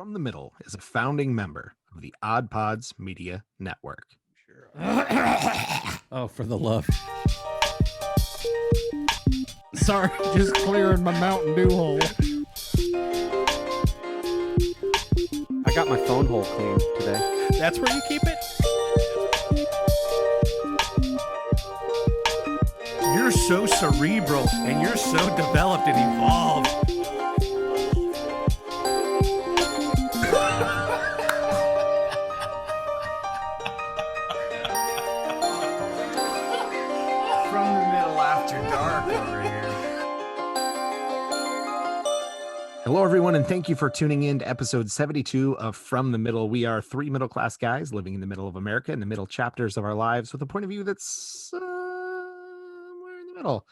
From the Middle is a founding member of the Odd Pods Media Network. Sure. Oh, for the love. Sorry, just clearing my Mountain Dew hole. I got my phone hole cleaned today. That's where you keep it? You're so cerebral and you're so developed and evolved. From the Middle after dark over here. Hello, everyone, and thank you for tuning in to episode 72 of From the Middle. We are three middle-class guys living in the middle of America, in the middle chapters of our lives, with a point of view that's somewhere in the middle.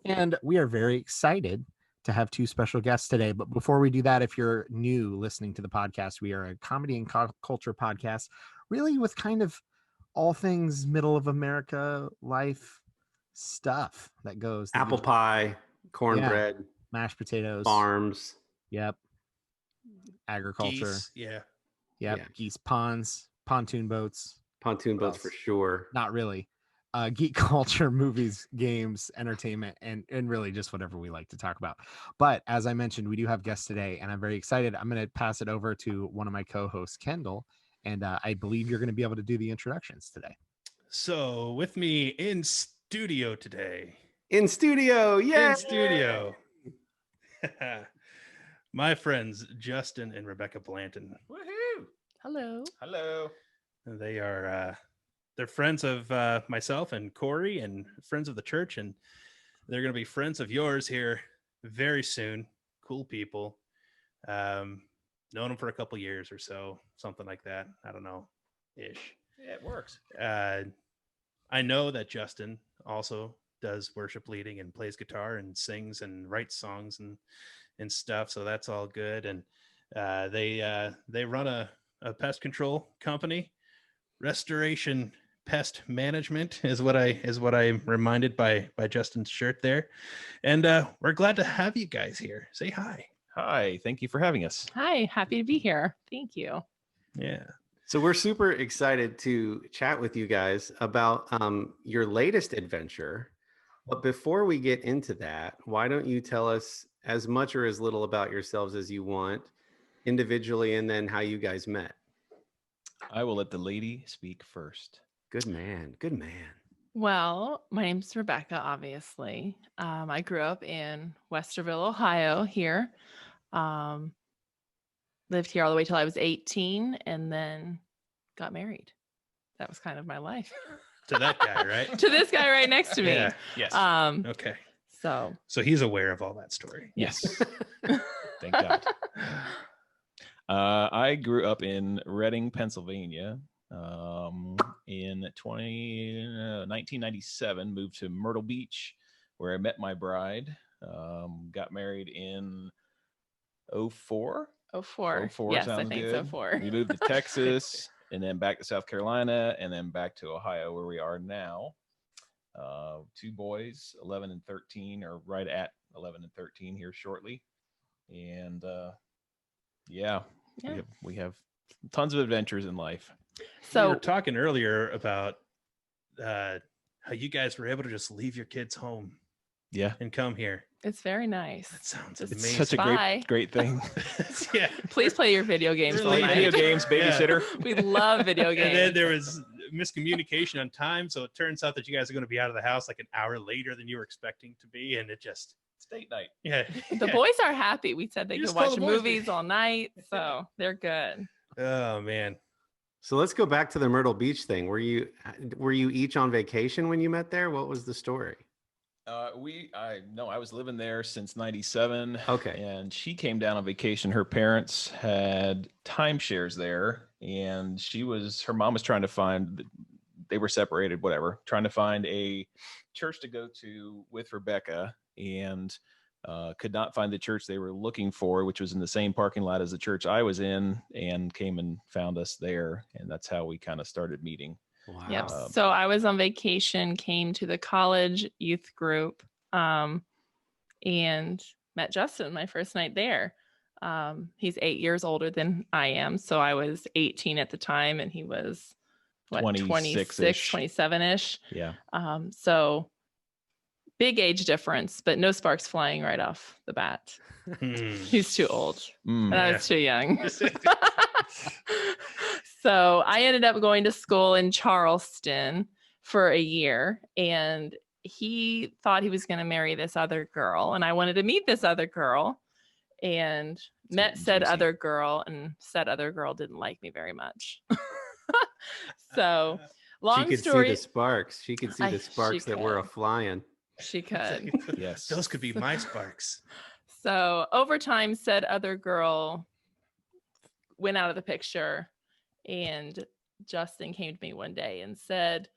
And we are very excited to have two special guests today. But before we do that, if you're new listening to the podcast, we are a comedy and culture podcast, really with kind of all things middle of America life stuff that goes. Apple pie, cornbread, mashed potatoes, farms. Yep. Agriculture. Geese, yeah. Yep. Yeah. Geese, ponds, pontoon boats. Pontoon boats for sure. Not really. Geek culture, movies, games, entertainment, and really just whatever we like to talk about. But as I mentioned, we do have guests today, and I'm very excited. I'm going to pass it over to one of my co-hosts, Kendall, and I believe you're going to be able to do the introductions today. So with me in studio today. In studio, yeah. In studio. My friends, Justin and Rebecca Blanton. Woohoo! Hello. Hello. They are they're friends of myself and Corey and friends of the church, and they're going to be friends of yours here very soon. Cool people. Known them for a couple years or so, something like that. I don't know, ish. Yeah, it works. I know that Justin also does worship leading and plays guitar and sings and writes songs and stuff. So that's all good. And they run a pest control company. Restoration Pest Management is what I'm reminded by Justin's shirt there. And we're glad to have you guys here. Say hi. Hi, thank you for having us. Hi, happy to be here. Thank you. Yeah. So we're super excited to chat with you guys about your latest adventure. But before we get into that, why don't you tell us as much or as little about yourselves as you want individually, and then how you guys met? I will let the lady speak first. Good man. Good man. Well, my name's Rebecca, obviously. I grew up in Westerville, Ohio here. Lived here all the way till I was 18 and then got married. That was kind of my life. To that guy, right? To this guy right next to me. Yeah. Yes. Okay. So he's aware of all that story. Yes. Thank God. I grew up in Reading, Pennsylvania. In 1997, moved to Myrtle Beach, where I met my bride. Got married in 04. 04. 04 Yes, I sounds think good. so. 04. We moved to Texas, and then back to South Carolina, and then back to Ohio, where we are now. Two boys, 11 and 13, or right at 11 and 13 here shortly. And we have tons of adventures in life. So we So were talking earlier about how you guys were able to just leave your kids home Yeah. and come here. it's very nice. That sounds It's amazing. Such a Bye. great thing. Yeah. Please play your video games all Really? Video night. games, babysitter. We love video games. And then there was miscommunication on time. So it turns out that you guys are going to be out of the house like an hour later than you were expecting to be. And it just, It's date night. yeah. The boys are happy. We said they You could just call watch the boys. movies all night, so they're good. Oh, man. So let's go back to the Myrtle Beach thing. Were you each on vacation when you met there? What was the story? I was living there since 97. Okay. And she came down on vacation. Her parents had timeshares there, and her mom was trying to find, they were separated, whatever, trying to find a church to go to with Rebecca, and could not find the church they were looking for, which was in the same parking lot as the church I was in, and came and found us there. And that's how we kind of started meeting. Wow. Yep. So I was on vacation, came to the college youth group, and met Justin my first night there. He's 8 years older than I am. So I was 18 at the time and he was what, 26, 27-ish. Yeah. So big age difference, but no sparks flying right off the bat. He's too old and I was too young. So I ended up going to school in Charleston for a year, and he thought he was going to marry this other girl, and I wanted to meet this other girl, and met said other girl, and said other girl didn't like me very much. So long she could story. see the sparks. She could see the sparks that were a flying. She could. Yes. Those could be my sparks. So over time, said other girl went out of the picture, and Justin came to me one day and said,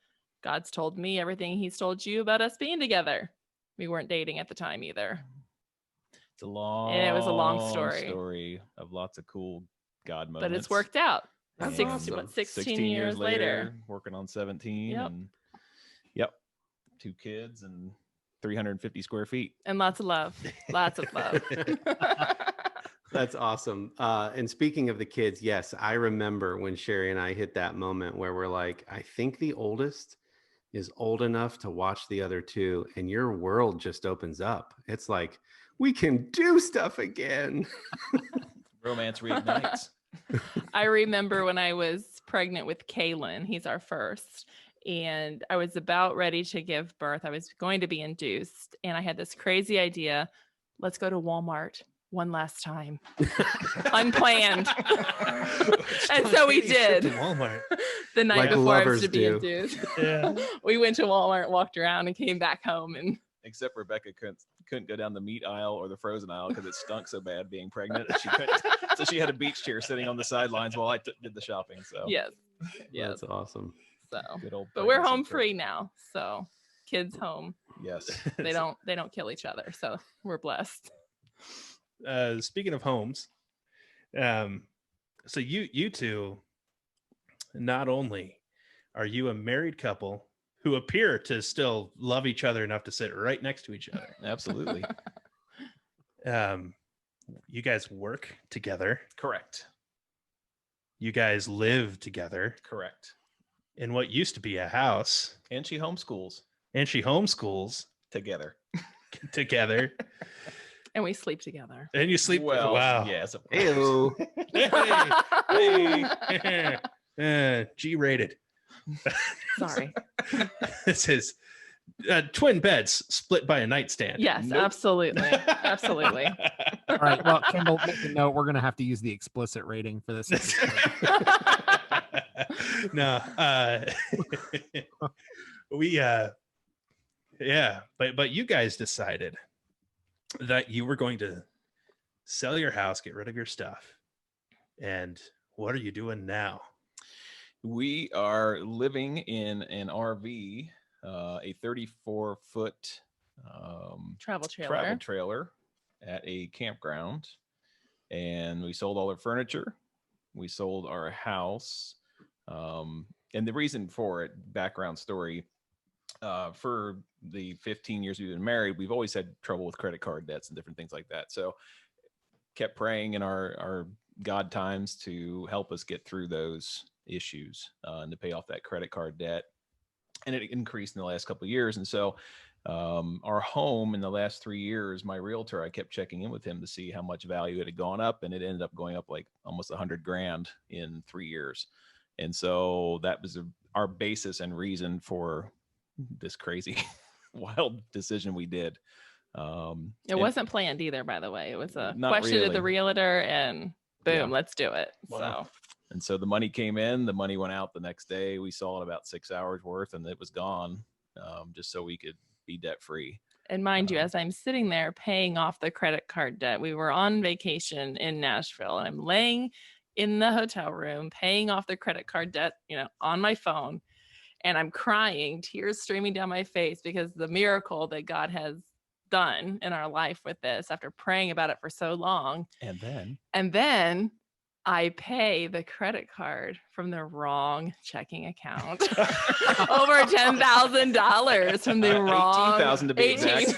God's told me everything he's told you about us being together. We weren't dating at the time either. It's a long, and it was a long story of lots of cool God moments. But it's worked out. That's 16 years later, working on 17. Yep. And 2 kids and 350 square feet. And lots of love. Lots of love. That's awesome. And speaking of the kids, yes, I remember when Sherry and I hit that moment where we're like, I think the oldest is old enough to watch the other 2, and your world just opens up. It's like, we can do stuff again. Romance reignites. I remember when I was pregnant with Kaylin, he's our first, and I was about ready to give birth. I was going to be induced, and I had this crazy idea. Let's go to Walmart one last time. Unplanned. And so we did. Walmart. The night Like before I was lovers to be do. induced. Yeah. We went to Walmart, walked around, and came back home. And Except Rebecca couldn't go down the meat aisle or the frozen aisle because it stunk so bad being pregnant. She couldn't. So she had a beach chair sitting on the sidelines while I did the shopping. So yes. That's awesome. So, good old. but we're pregnancy home trip. free now. So kids home. Yes. They don't kill each other. So we're blessed. Speaking of homes, so you two, not only are you a married couple who appear to still love each other enough to sit right next to each other. Absolutely. You guys work together. Correct. You guys live together Correct. in what used to be a house, And she homeschools and she homeschools together. together. And we sleep together. And you sleep. Well, Wow. yes. Of Ew. course. Hey. G-rated. Sorry. This is twin beds split by a nightstand. Yes, Nope. absolutely. Absolutely. All right. Well, Kendall, make a note. We're going to have to use the explicit rating for this episode. No, we but you guys decided that you were going to sell your house, get rid of your stuff. And what are you doing now? We are living in an RV, a 34-foot Travel trailer. travel trailer at a campground. And we sold all our furniture. We sold our house. And the reason for it, background story, for the 15 years we've been married, we've always had trouble with credit card debts and different things like that. So kept praying in our God times to help us get through those issues and to pay off that credit card debt. And it increased in the last couple of years. And so our home in the last 3 years, my realtor, I kept checking in with him to see how much value it had gone up, and it ended up going up like almost $100,000 in 3 years. And so that was our basis and reason for this crazy wild decision we did. It wasn't planned either, by the way. It was a Not question to really. the realtor, and boom, Yeah. let's do it. Wow. So And so the money came in, the money went out the next day. We saw it about 6 hours worth, and it was gone, just so we could be debt free. and mind you, as I'm sitting there paying off the credit card debt, we were on vacation in Nashville, and I'm laying in the hotel room paying off the credit card debt, on my phone, and I'm crying, tears streaming down my face because the miracle that God has done in our life with this after praying about it for so long. And then And then I pay the credit card from the wrong checking account. Over $10,000 from the wrong 18,000 to be exact.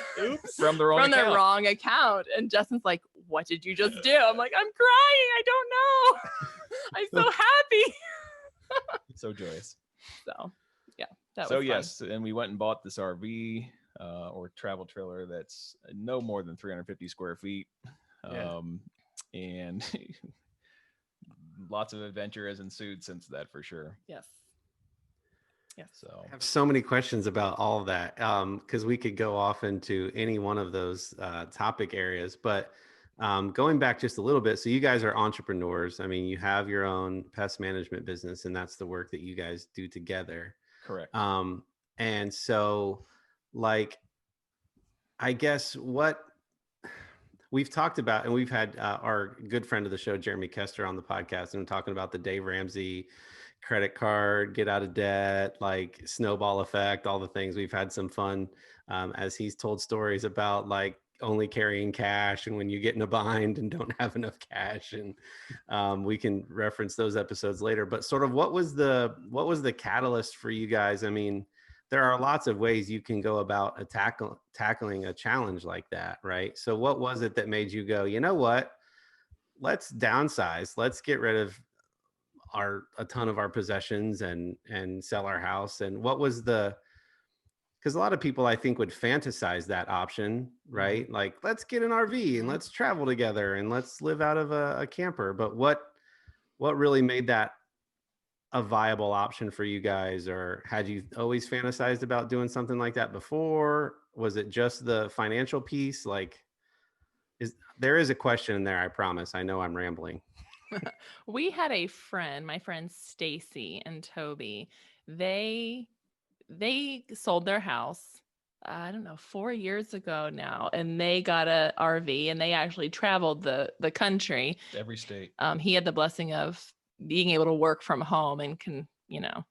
From the wrong from account. the wrong account. And Justin's like, "What did you just do?" I'm like, "I'm crying. I don't know. I'm so happy." So joyous. So yeah, that was So fun. yes, and we went and bought this RV or travel trailer that's no more than 350 square feet. Yeah. And lots of adventure has ensued since that, for sure. Yes. Yes. So I have so many questions about all of that because we could go off into any one of those topic areas. But going back just a little bit, so you guys are entrepreneurs. I mean, you have your own pest management business, and that's the work that you guys do together. correct. And so, like, I guess what we've talked about, and we've had our good friend of the show, Jeremy Kester, on the podcast, and we're talking about the Dave Ramsey credit card, get out of debt, like snowball effect, all the things. We've had some fun as he's told stories about like only carrying cash and when you get in a bind and don't have enough cash. And we can reference those episodes later. But sort of what was the catalyst for you guys? I mean, there are lots of ways you can go about tackling a challenge like that, right? So what was it that made you go, you know what? Let's downsize. Let's get rid of a ton of our possessions and sell our house. And what was because a lot of people I think would fantasize that option, right? Like, let's get an RV and let's travel together and let's live out of a camper. But what really made that a viable option for you guys? Or had you always fantasized about doing something like that before? Was it just the financial piece? Like, there is a question in there, I promise. I know I'm rambling. We had a friend, my friends Stacy and Toby. They sold their house, I don't know, 4 years ago now, and they got a RV and they actually traveled the country. Every state. He had the blessing of being able to work from home and can,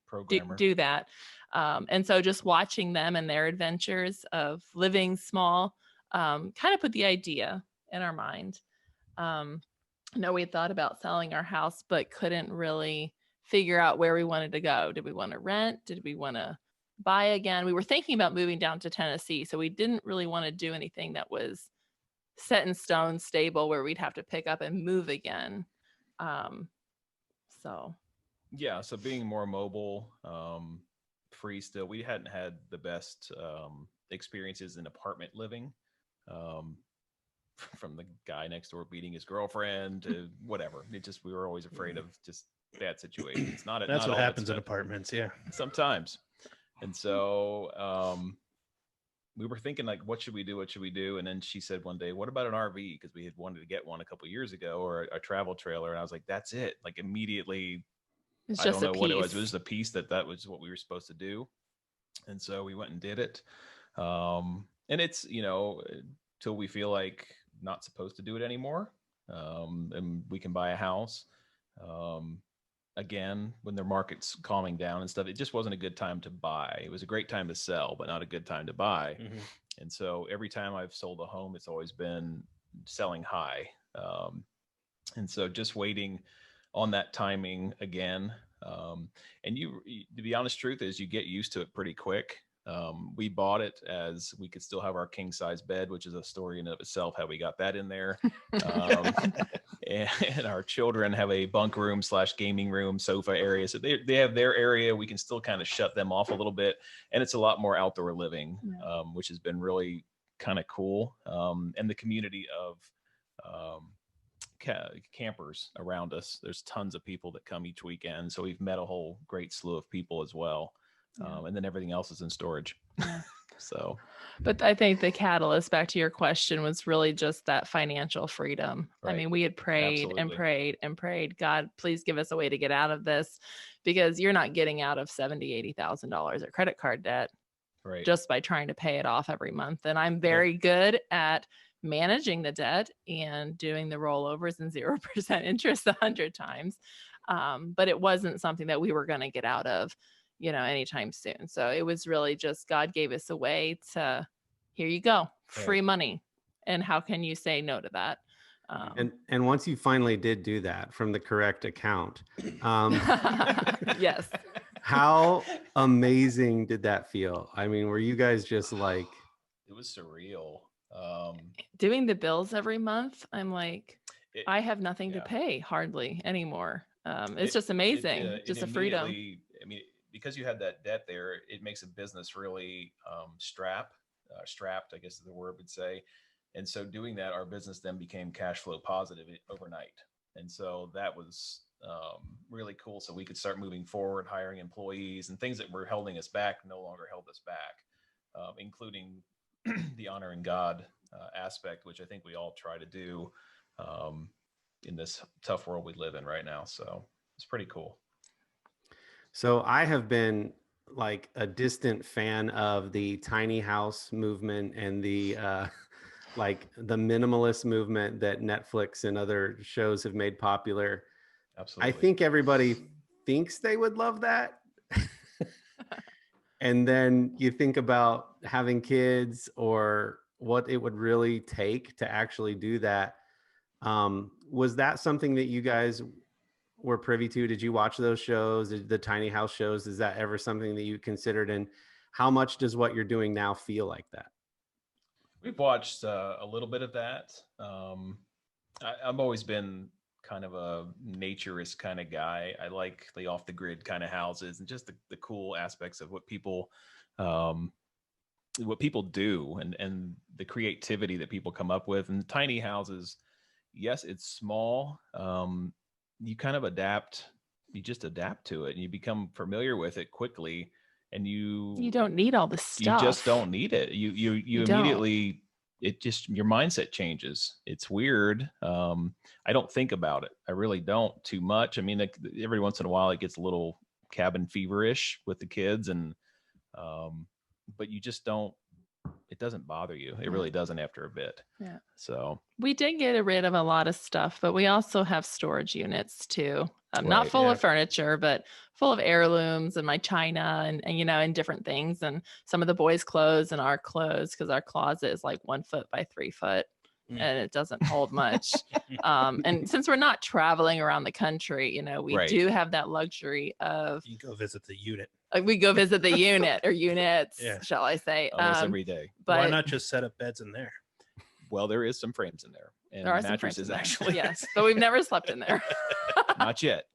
Programmer. do that. And so just watching them and their adventures of living small kind of put the idea in our mind. No, we had thought about selling our house, but couldn't really figure out where we wanted to go. Did we want to rent? Did we want to buy again? We were thinking about moving down to Tennessee, so we didn't really want to do anything that was set in stone, stable, where we'd have to pick up and move again. So being more mobile, free still. We hadn't had the best experiences in apartment living. From the guy next door beating his girlfriend to whatever. We were always afraid of just bad situations. That's what happens in apartments. Yeah. Sometimes. And so we were thinking like, what should we do? What should we do? And then she said one day, what about an RV? Because we had wanted to get one a couple of years ago, or a travel trailer. And I was like, that's it. Like immediately, it's I just don't know what it was. piece. It was just a piece that was what we were supposed to do. And so we went and did it. And it's, till we feel like not supposed to do it anymore. And we can buy a house. Again, when the market's calming down and stuff, it just wasn't a good time to buy. It was a great time to sell, but not a good time to buy. Mm-hmm. And so every time I've sold a home, it's always been selling high. And so just waiting on that timing again. And to be honest, truth is you get used to it pretty quick. We bought it as we could still have our king size bed, which is a story in and of itself, how we got that in there. And our children have a bunk room / gaming room, sofa area. So they have their area. We can still kind of shut them off a little bit. And it's a lot more outdoor living, which has been really kind of cool. And the community of campers around us, there's tons of people that come each weekend. So we've met a whole great slew of people as well. And then everything else is in storage. Yeah. So, but I think the catalyst, back to your question, was really just that financial freedom. Right. I mean, we had prayed Absolutely. and prayed and prayed, God, please give us a way to get out of this, because you're not getting out of $70,000-$80,000 of credit card debt right. just by trying to pay it off every month. And I'm very good at managing the debt and doing the rollovers and 0% interest 100 times. But it wasn't something that we were going to get out of, anytime soon. So it was really just God gave us a way to, here you go, free money. And how can you say no to that? And once you finally did do that from the correct account, Yes. how amazing did that feel? I mean, were you guys just like, It was surreal. Doing the bills every month, I'm like, It- I have nothing to yeah. pay hardly anymore. It's just It, amazing. it Just a freedom. immediately, I mean, because you had that debt there, it makes a business really strapped, I guess is the word would say. And so doing that, our business then became cash flow positive overnight. And so that was really cool. So we could start moving forward, hiring employees, and things that were holding us back no longer held us back, including the honoring God aspect, which I think we all try to do in this tough world we live in right now. So it's pretty cool. so I have been like a distant fan of the tiny house movement and the like the minimalist movement that Netflix and other shows have made popular. Absolutely. I think everybody thinks they would love that. And then you think about having kids or what it would really take to actually do that. Was that something that you guys were privy to? Did you watch those shows, the tiny house shows? Is that ever something that you considered? And how much does what you're doing now feel like that? We've watched a little bit of that. I've always been kind of a naturist kind of guy. I like the off the grid kind of houses and just the cool aspects of what people do and the creativity that people come up with. And tiny houses, yes, it's small. You kind of adapt. You just adapt to it and you become familiar with it quickly. And you don't need all the stuff. You just don't need it. You immediately, it just, your mindset changes. It's weird. I don't think about it. I really don't too much. I mean, every once in a while it gets a little cabin feverish with the kids and, but you just don't, it doesn't bother you. It really doesn't after a bit. Yeah. So we did get rid of a lot of stuff, but we also have storage units too. Not Right. full of furniture, but full of heirlooms and my china and and different things and some of the boys' clothes and our clothes because our closet is like 1 foot by 3 foot and it doesn't hold much. And since we're not traveling around the country, we Right. do have that luxury of You can go visit the unit. we go visit the unit or units, Yeah. shall I say? almost every day. But Why not just set up beds in there? Well, there is some frames in there and there are some frames mattresses in there. actually. Yes, but we've never slept in there. Not yet.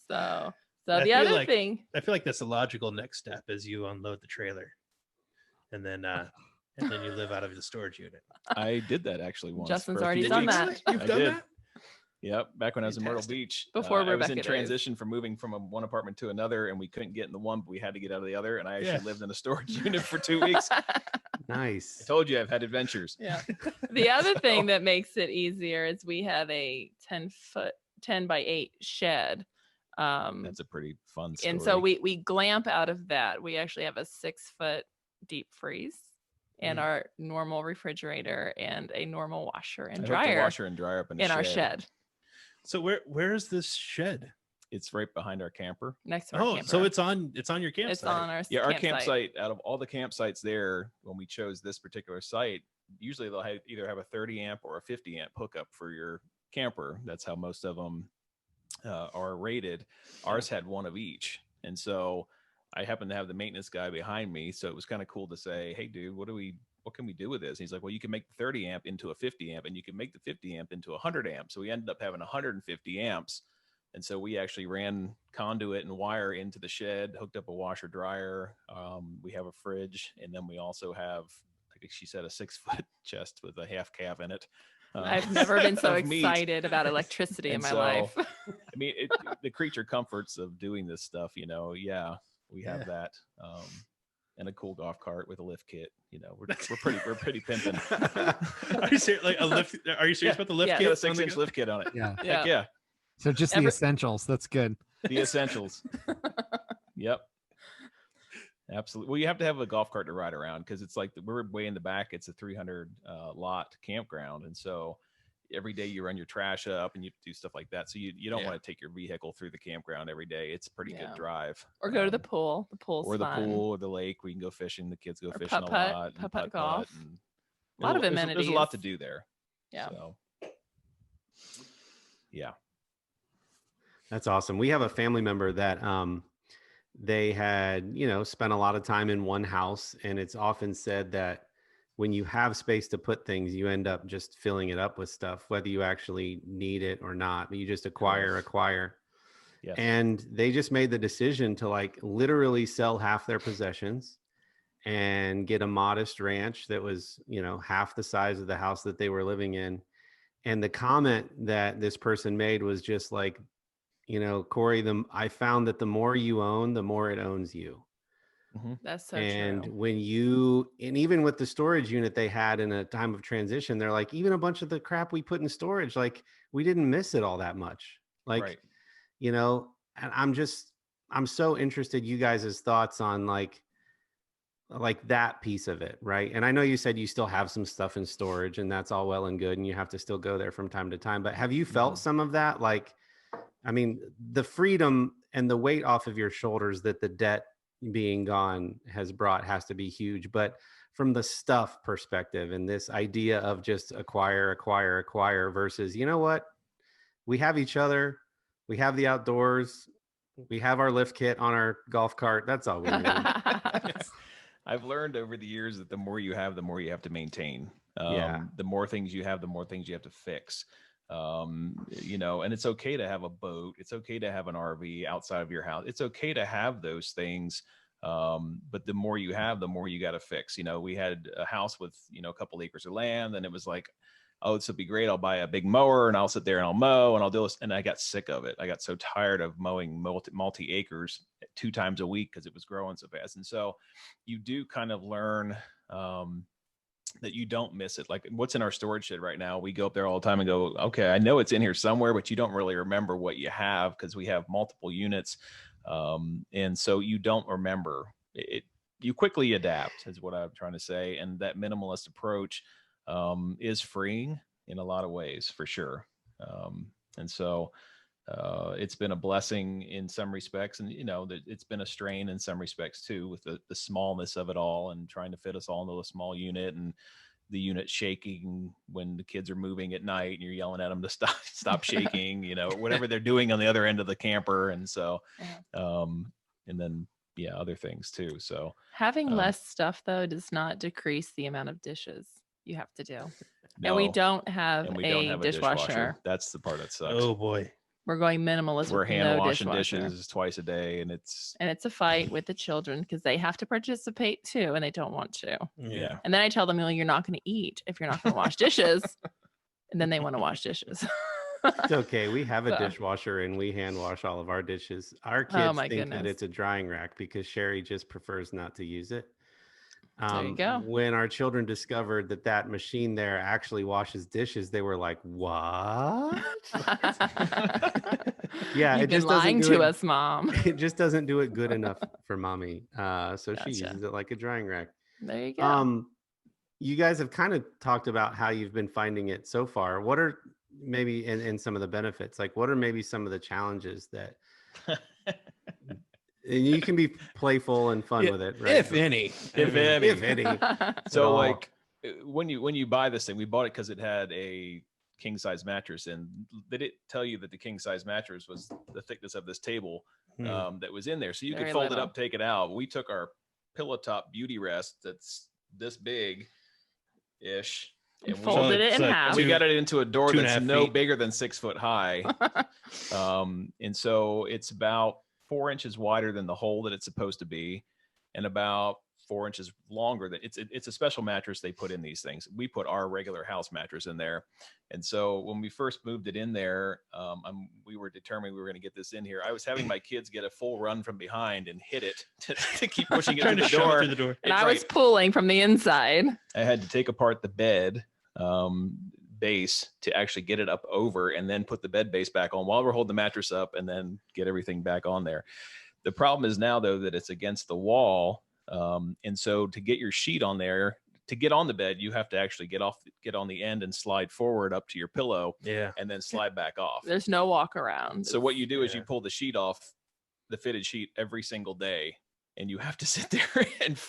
So I the feel other like- thing, I feel like that's the logical next step is you unload the trailer and then you live out of the storage unit. I did that actually once. Justin's for a already few done weeks. that. You've I done did. that? Yep, back when I was in Myrtle Fantastic. Beach. Before I was Rebecca in days. transition from moving from one apartment to another, and we couldn't get in the one, but we had to get out of the other. And I actually Yeah. lived in a storage unit for 2 weeks. I Nice. told you I've had adventures. yeah. The other thing that makes it easier is we have a 10 by 8 shed. That's a pretty fun story. And so we glamp out of that. We actually have a 6-foot deep freeze and our normal refrigerator and a normal washer and I hooked dryer a washer and dryer up in our shed So where is this shed? It's right behind our camper. next to our camper. So it's on your campsite. It's on our Yeah, our campsite. Out of all the campsites there, when we chose this particular site, usually they'll either have a 30 amp or a 50 amp hookup for your camper. That's how most of them are rated. Ours had one of each, and so I happened to have the maintenance guy behind me, so it was kind of cool to say, "Hey, dude, what can we do with this?" And he's like, "Well, you can make the 30 amp into a 50 amp, and you can make the 50 amp into a 100 amp." So we ended up having 150 amps. And so we actually ran conduit and wire into the shed, hooked up a washer dryer. We have a fridge. And then we also have, I think she said, a 6-foot chest with a half calf in it. I've never been so of meat. excited about electricity in And my so, life. I mean, the creature comforts of doing this stuff, yeah, we have that. And a cool golf cart with a lift kit. We're pretty pimping. Are you serious? Like a lift? Are you serious about the lift Yeah. Got a kit? 6-inch lift kit on it. Yeah. Heck yeah. So just the essentials. That's good. The essentials. Yep. Absolutely. Well, you have to have a golf cart to ride around because it's like we're way in the back. It's a 300 lot campground. And so every day you run your trash up and you do stuff like that. So you don't want to take your vehicle through the campground every day. It's a pretty good drive. Or go to the pool. The pool's or the fun. pool or the lake. We can go fishing. The kids go Or fishing putt-putt, a lot. putt-putt golf. And A lot of there's a lot amenities. to do there. Yeah. So Yeah. That's awesome. We have a family member that they had, spent a lot of time in one house, and it's often said that when you have space to put things, you end up just filling it up with stuff, whether you actually need it or not, but you just acquire. Yes. And they just made the decision to like literally sell half their possessions and get a modest ranch that was, half the size of the house that they were living in. And the comment that this person made was just like, Corey, I found that the more you own, the more it owns you. That's so And true. and even with the storage unit they had in a time of transition, they're like, even a bunch of the crap we put in storage, like we didn't miss it all that much. Like, Right. And I'm so interested you guys' thoughts on like that piece of it. Right. And I know you said you still have some stuff in storage, and that's all well and good, and you have to still go there from time to time, but have you felt some of that? Like, I mean, the freedom and the weight off of your shoulders that the debt being gone has to be huge. But from the stuff perspective and this idea of just acquire versus, you know what? We have each other. We have the outdoors. We have our lift kit on our golf cart. That's all we need. I've learned over the years that the more you have, the more you have to maintain. Yeah. The more things you have, the more things you have to fix. And it's okay to have a boat. It's okay to have an RV outside of your house. It's okay to have those things. But the more you have, the more you got to fix. We had a house with, a couple acres of land, and it was like, oh, this would be great. I'll buy a big mower and I'll sit there and I'll mow and I'll do this. And I got sick of it. I got so tired of mowing multi acres 2 times a week because it was growing so fast. And so you do kind of learn, that you don't miss it. Like what's in our storage shed right now, we go up there all the time and go, okay, I know it's in here somewhere, but you don't really remember what you have because we have multiple units. And so you don't remember it. You quickly adapt is what I'm trying to say. And that minimalist approach is freeing in a lot of ways for sure. And so it's been a blessing in some respects, and it's been a strain in some respects too, with the smallness of it all and trying to fit us all into a small unit, and the unit shaking when the kids are moving at night and you're yelling at them to stop shaking, whatever they're doing on the other end of the camper. And so and then other things too. So having less stuff though does not decrease the amount of dishes you have to do. No, and we don't have a dishwasher. That's the part that sucks. Oh boy. We're going minimalist. We're hand washing dishwasher. dishes twice a day, and it's a fight with the children because they have to participate too, and they don't want to. Yeah. And then I tell them, you're not going to eat if you're not going to wash dishes, and then they want to wash dishes. It's okay. We have a dishwasher and we hand wash all of our dishes. Our kids think that it's a drying rack because Sherry just prefers not to use it. There you go. When our children discovered that machine there actually washes dishes, they were like, "What?" Yeah, You've been lying to us, Mom. It just doesn't do it good enough for Mommy. So she uses it like a drying rack. There you go. You guys have kind of talked about how you've been finding it so far. What are maybe in some of the benefits? Like, what are maybe some of the challenges that? And you can be playful and fun with it, right? If any. So like when you buy this thing, we bought it because it had a king size mattress, and they didn't tell you that the king size mattress was the thickness of this table that was in there. So you could fold it up, take it out. We took our pillow top beauty rest that's this big ish. And folded it in half. We got it into a door that's no bigger than 6 foot high. And so it's about 4 inches wider than the hole that it's supposed to be, and about 4 inches longer. That it's a special mattress they put in these things. We put our regular house mattress in there. And so when we first moved it in there, we were determined we were going to get this in here. I was having my kids get a full run from behind and hit it to keep pushing it through the door. And I was pulling from the inside. I had to take apart the bed base to actually get it up over, and then put the bed base back on while we're holding the mattress up, and then get everything back on there. The problem is now though that it's against the wall. And so to get your sheet on there, to get on the bed, you have to actually get on the end and slide forward up to your pillow, and then slide back off. There's no walk around. So what you do is you pull the sheet off, the fitted sheet, every single day, and you have to sit there and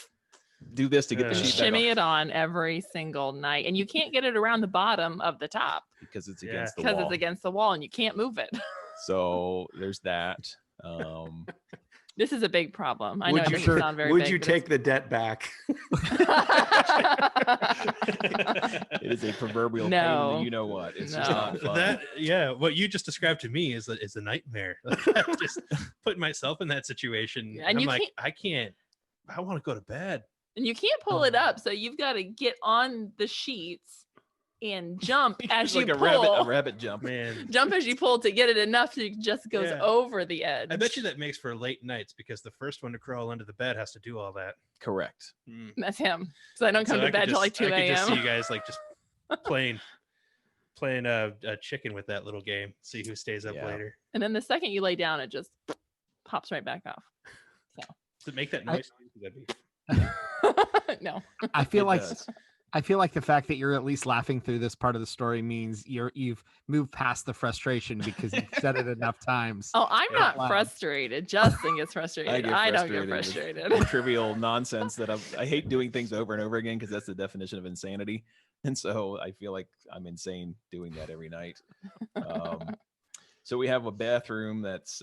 do this to get the And sheet back Shimmy on, it on every single night, and you can't get it around the bottom of the top because it's Yeah. against the because wall. it's against the wall and you can't move it. So there's that. This is a big problem. I know Would it you, doesn't sound very would big. you but take the debt back? It is a proverbial pain in No. the you know what. It's just No. not fun. What you just described to me is a nightmare. Just putting myself in that situation. And And I'm you like, I can't. I want to go to bed. And you can't pull it up, so you've got to get on the sheets and jump as It's you like pull. a rabbit jump. Man, Jump as you pull to get it enough so it just goes Yeah. over the edge. I bet you that makes for late nights because the first one to crawl under the bed has to do all that. Correct. That's him. So I don't come So to I could bed till like just- 2 I could just see a.m. you guys like just playing a chicken with that little game. See who stays up Yeah. later. And then the second you lay down, it just pops right back off. To make that noise. That'd be No. I feel It like does. I feel like the fact that you're at least laughing through this part of the story means you've moved past the frustration because you've said it enough times. Oh, I'm Yeah. not Loud. frustrated. Justin gets frustrated. get I don't frustrated get with frustrated. Trivial nonsense that I hate doing things over and over again because that's the definition of insanity. And so I feel like I'm insane doing that every night. So we have a bathroom that's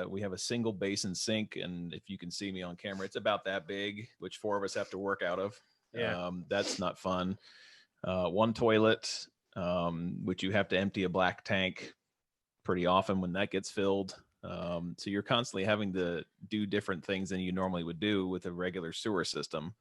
we have a single basin sink, and if you can see me on camera, it's about that big, which 4 of us have to work out of. Yeah. That's not fun. One toilet, which you have to empty a black tank pretty often when that gets filled. So you're constantly having to do different things than you normally would do with a regular sewer system.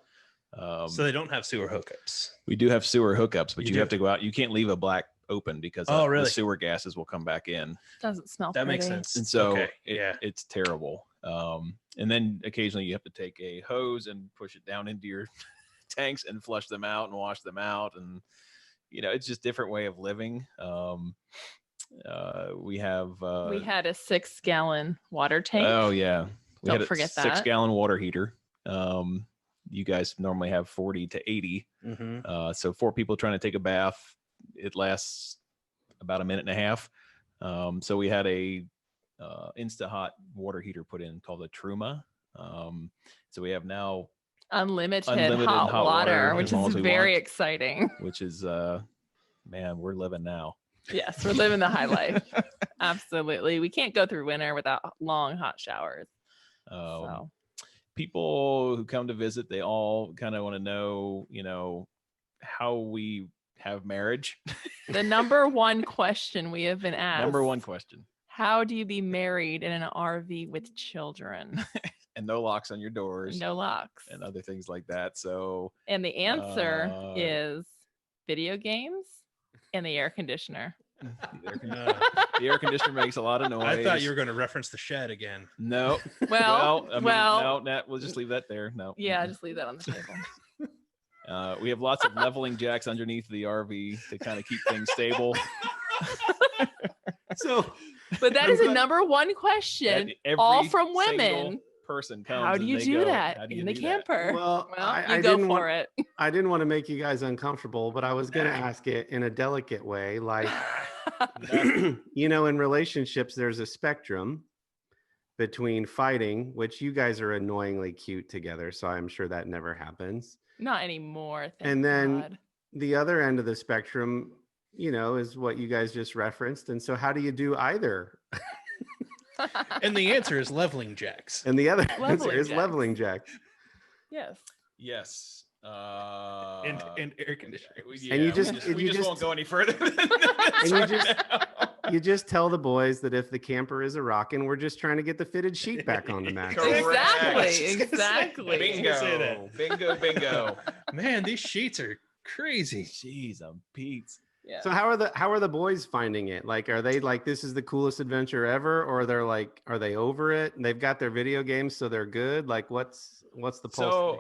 so they don't have sewer hookups. We do have sewer hookups, but You you do? have to go out. You can't leave a black open because Oh, really? the sewer gases will come back in. Doesn't smell That makes pretty. sense. And so Okay, yeah. it's terrible. And then occasionally you have to take a hose and push it down into your tanks and flush them out and wash them out. And, it's just different way of living. We have, We had a 6-gallon water tank. oh yeah. We Don't had a forget that. 6-gallon water heater. You guys normally have 40 to 80. Mm-hmm. So 4 people trying to take a bath, it lasts about a minute and a half. So we had a Insta Hot water heater put in called a Truma. So we have now, Unlimited hot water, which as long is as we very want. exciting. which is man, we're living now. Yes, we're living the high life. Absolutely. We can't go through winter without long hot showers. So People who come to visit, they all kind of want to know, how we have marriage. the number one question we have been asked. Number one question. How do you be married in an RV with children? And no locks on your doors. No locks. And other things like that. So And the answer Uh, is video games and the air conditioner. the air conditioner makes a lot of noise. I thought you were going to reference the shed again. No. Well, no, Nat, we'll just leave that there. No. yeah, just leave that on the table. We have lots of leveling jacks underneath the RV to kind of keep things stable. So But that I'm is a glad- number one question, That every all from single women. person comes. How do and you they do go, that "How do you in the do that?" camper? Well, Well, I you go didn't for want, it. I didn't want to make you guys uncomfortable, but I was going to ask it in a delicate way. Like, in relationships, there's a spectrum between fighting, which you guys are annoyingly cute together. So I'm sure that never happens. Not anymore. Thank And then God. the other end of the spectrum, is what you guys just referenced. And so how do you do either? And the answer is leveling jacks. And the other answer Leveling is jacks. leveling jacks. Yes. Yes. And air conditioning. And you just- we you just just- won't go any further. Than And you right just- now. You just tell the boys that if the camper is a rockin', we're just trying to get the fitted sheet back on the mattress. Correct. Exactly. Bingo. Say Bingo. Bingo. Man, these sheets are crazy. Jeez, I'm Pete. Yeah. So how are the boys finding it? Like, are they like, this is the coolest adventure ever? Or they're like, are they over it? And they've got their video games, so they're good. Like, what's the pulse? So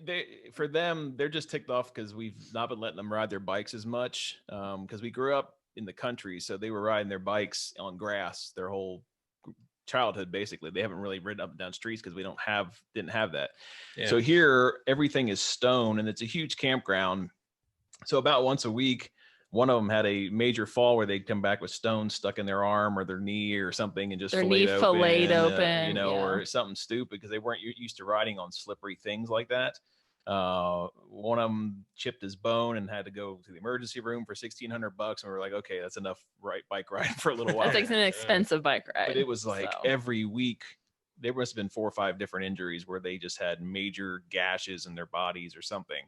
there? for them, they're just ticked off because we've not been letting them ride their bikes as much. Because we grew up in the country, so they were riding their bikes on grass their whole childhood. Basically, they haven't really ridden up and down streets because we didn't have that. Yeah. So here, everything is stone, and it's a huge campground. So about once a week, one of them had a major fall where they'd come back with stones stuck in their arm or their knee or something, and just Their knee filleted open, or something stupid because they weren't used to riding on slippery things like that. One of them chipped his bone and had to go to the emergency room for $1,600. And we were like, okay, that's enough bike ride for a little while. That's like an expensive bike ride. But it was like so. every week there must have been 4 or 5 different injuries where they just had major gashes in their bodies or something.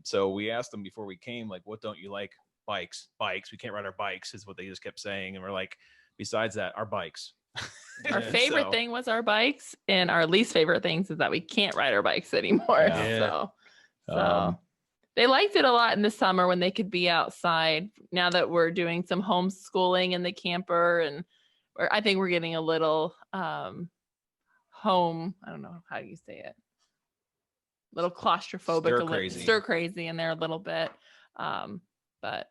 So we asked them before we came, like, what don't you like? Bikes. We can't ride our bikes is what they just kept saying. And we're like, besides that, our bikes. Our favorite thing was our bikes, and our least favorite things is that we can't ride our bikes anymore. Yeah. So they liked it a lot in the summer when they could be outside. Now that we're doing some homeschooling in the camper, and I think we're getting a little home. I don't know how you say it. Little claustrophobic, stir crazy in there a little bit. But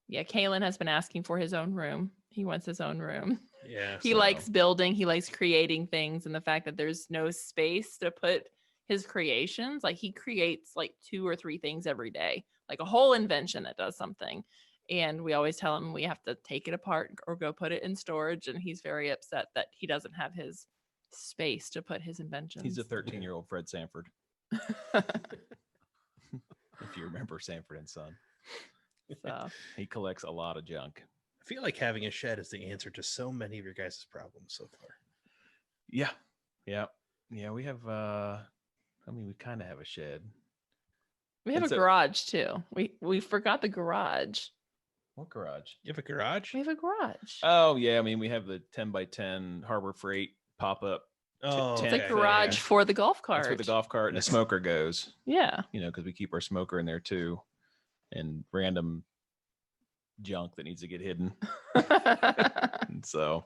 yeah, Kalen has been asking for his own room. He wants his own room. Yeah. He likes building. He likes creating things, and the fact that there's no space to put his creations, like he creates like 2 or 3 things every day, like a whole invention that does something. And we always tell him we have to take it apart or go put it in storage. And he's very upset that he doesn't have his space to put his inventions. He's a 13-year-old Fred Sanford. If you remember Sanford and Son. So he collects a lot of junk. I feel like having a shed is the answer to so many of your guys' problems so far. Yeah. We have we kind of have a shed. We have a garage too. We forgot the garage. What garage? You have a garage? We have a garage. Oh yeah, we have the 10x10 Harbor Freight pop-up. It's a garage for the golf cart. That's where the golf cart and the smoker goes. Yeah. Because we keep our smoker in there too, and random junk that needs to get hidden. And so,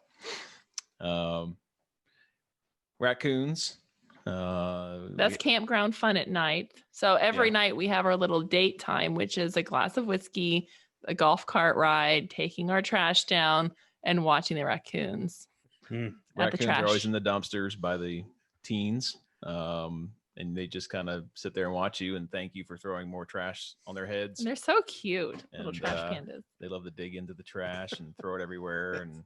raccoons. That's campground fun at night. So every night we have our little date time, which is a glass of whiskey, a golf cart ride, taking our trash down, and watching the raccoons. Raccoons are always in the dumpsters by the teens, and they just kind of sit there and watch you and thank you for throwing more trash on their heads. And they're so cute, little trash pandas. They love to dig into the trash and throw it everywhere. And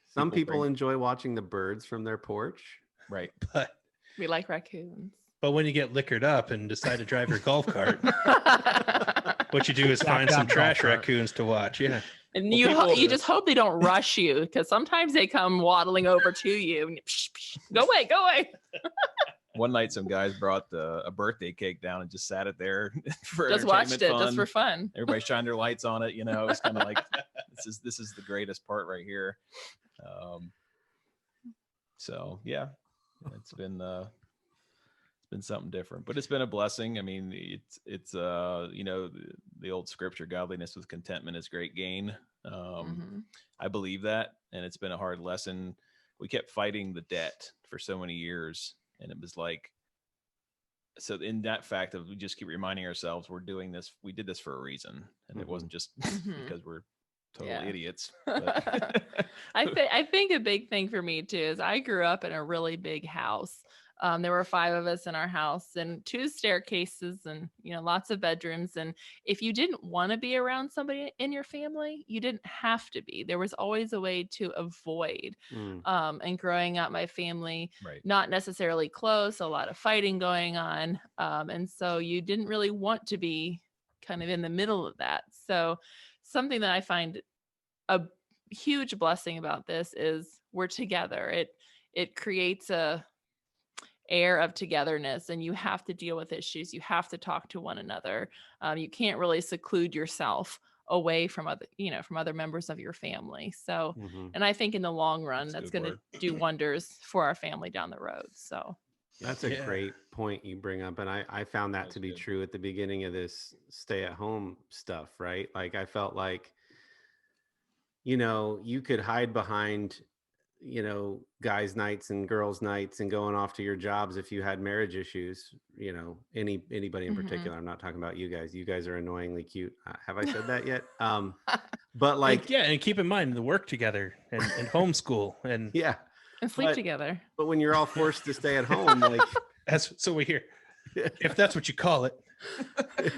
some people enjoy watching the birds from their porch. Right. But we like raccoons. But when you get liquored up and decide to drive your golf cart, what you do is find some trash raccoons to watch. Yeah. And you just hope they don't rush you, because sometimes they come waddling over to you. And go away. One night, some guys brought a birthday cake down and just sat it there for just watched it just for fun. Everybody shined their lights on it. It's kind of like this is the greatest part right here. So yeah, it's been something different, but it's been a blessing. It's the old scripture, godliness with contentment is great gain. I believe that, and it's been a hard lesson. We kept fighting the debt for so many years, and it was like, so in that fact of we just keep reminding ourselves we're doing this, we did this for a reason, and it wasn't just because we're total idiots. But I think a big thing for me too is I grew up in a really big house. There were 5 of us in our house, and 2 staircases, and lots of bedrooms. And if you didn't want to be around somebody in your family, you didn't have to be. There was always a way to avoid. And growing up, my family, not necessarily close, a lot of fighting going on, and so you didn't really want to be kind of in the middle of that. So something that I find a huge blessing about this is we're together. It creates a air of togetherness, and you have to deal with issues. You have to talk to one another. You can't really seclude yourself away from other members of your family. So, and I think in the long run, that's going to do wonders for our family down the road. So that's a great point you bring up. And I found that to be true at the beginning of this stay-at-home stuff, right? Like I felt like, you could hide behind guys' nights and girls' nights and going off to your jobs if you had marriage issues, anybody in particular. I'm not talking about you guys. You guys are annoyingly cute. Have I said that yet? But like, and keep in mind the work together and homeschool and and sleep together. But when you're all forced to stay at home, like so we hear, if that's what you call it.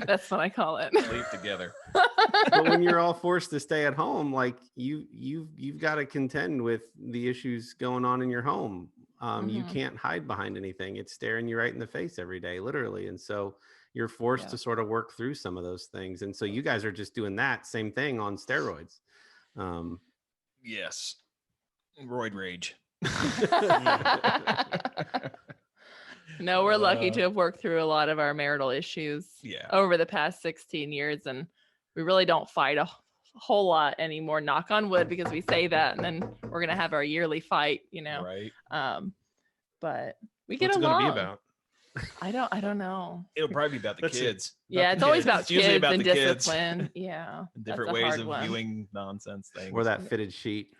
That's what I call it. Sleep together. But when you're all forced to stay at home, like you've got to contend with the issues going on in your home. you Mhm. can't hide behind anything. It's staring you right in the face every day, literally. And so you're forced Yeah. to sort of work through some of those things. And so you guys are just doing that same thing on steroids. Um, Yes. Roid rage. No, we're lucky to have worked through a lot of our marital issues Yeah. over the past 16 years. And we really don't fight a whole lot anymore, knock on wood, because we say that and then we're going to have our yearly fight, Right. but we get What's it along. going to be about? I don't know. It'll probably be about the Let's see. kids. Yeah, the it's always kids. about It's usually kids about and the kids. discipline. Yeah. Different that's a ways hard of one. viewing nonsense things. or that fitted sheet.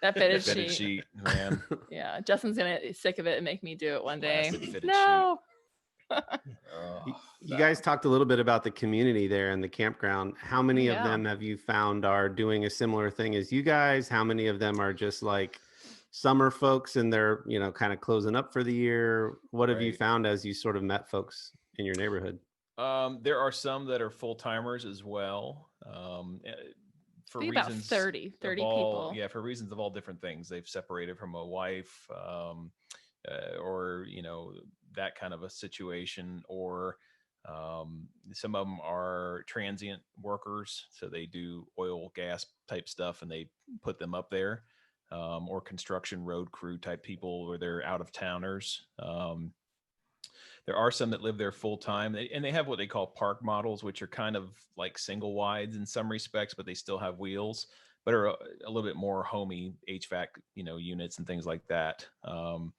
That fitted fitted sheet. sheet, man. Yeah, Justin's gonna get sick of it and make me do it one day. Classic fitted No. You guys talked a little bit about the community there and the campground. How many of Yeah. them have you found are doing a similar thing as you guys? How many of them are just like summer folks and they're, kind of closing up for the year? What have you Right. found as you sort of met folks in your neighborhood? There are some that are full timers as well. For I think about reasons 30 of all- people. Yeah, for reasons of all different things. They've separated from a wife, or that kind of a situation, or some of them are transient workers, so they do oil, gas type stuff, and they put them up there, or construction road crew type people, where they're out of towners. There are some that live there full time, and they have what they call park models, which are kind of like single wides in some respects, but they still have wheels, but are a little bit more homey HVAC, units and things like that. And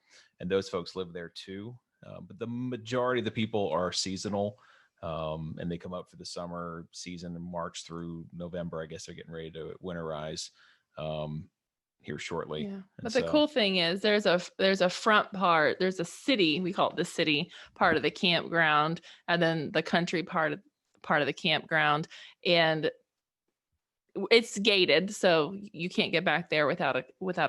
those folks live there too. But the majority of the people are seasonal, and they come up for the summer season in March through November. I guess they're getting ready to winterize here shortly. Yeah. And But the so- cool thing is there's a front part, there's a city, we call it the city part of the campground, and then the country part of the campground. And it's gated, so you can't get back there without